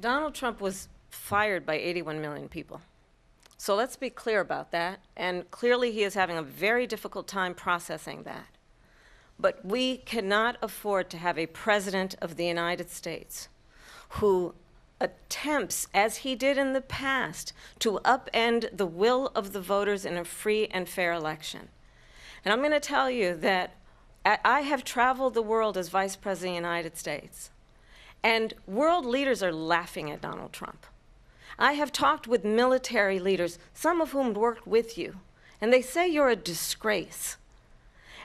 Donald Trump was fired by 81 million people. So let's be clear about that. And clearly he is having a very difficult time processing that. But we cannot afford to have a president of the United States who attempts, as he did in the past, to upend the will of the voters in a free and fair election. And I'm going to tell you that I have traveled the world as Vice President of the United States, and world leaders are laughing at Donald Trump. I have talked with military leaders, some of whom worked with you, and they say you're a disgrace.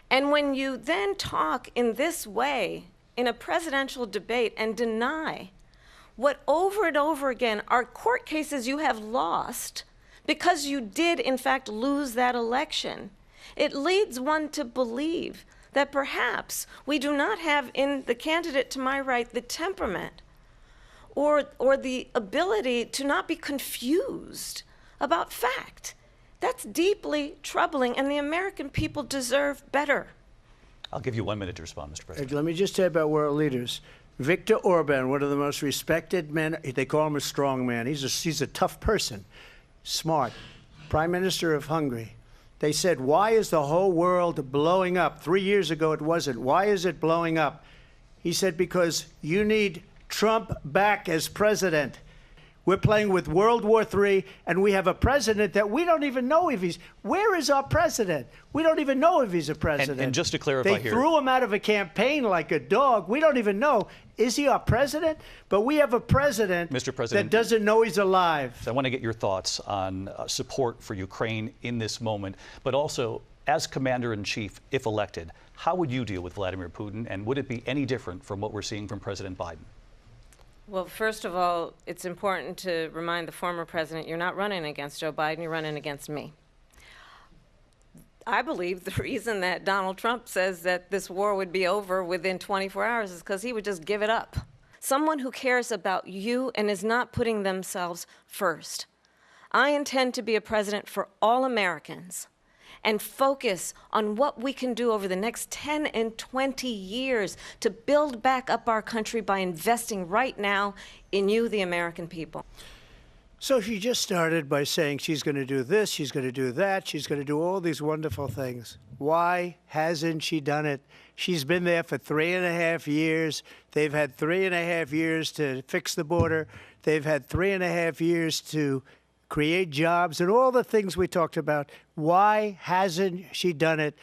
And when you then talk in this way in a presidential debate and deny what over and over again are court cases you have lost because you did in fact lose that election, it leads one to believe that perhaps we do not have in the candidate to my right the temperament or the ability to not be confused about fact. That's deeply troubling, and the American people deserve better. I'll give you 1 minute to respond, Mr. President. Let me just say about world leaders. Viktor Orban, one of the most respected men, they call him a strong man. He's a tough person, smart. Prime Minister of Hungary. They said, why is the whole world blowing up? 3 years ago it wasn't. Why is it blowing up? He said, because you need Trump back as president. We're playing with World War III, and we have a president that we don't even know if he's... Where is our president? We don't even know if he's a president. And just to clarify they here... threw him out of a campaign like a dog. We don't even know. Is he our president? But we have a president, Mr. President, that doesn't know he's alive. So I want to get your thoughts on support for Ukraine in this moment, but also, as Commander-in-Chief, if elected, how would you deal with Vladimir Putin, and would it be any different from what we're seeing from President Biden? Well, first of all, it's important to remind the former president you're not running against Joe Biden, you're running against me. I believe the reason that Donald Trump says that this war would be over within 24 hours is because he would just give it up. Someone who cares about you and is not putting themselves first. I intend to be a president for all Americans and focus on what we can do over the next 10 and 20 years to build back up our country by investing right now in you, the American people. So she just started by saying she's going to do this, she's going to do that, she's going to do all these wonderful things. Why hasn't she done it? She's been there for 3.5 years. They've had 3.5 years to fix the border. They've had 3.5 years to create jobs and all the things we talked about. Why hasn't she done it?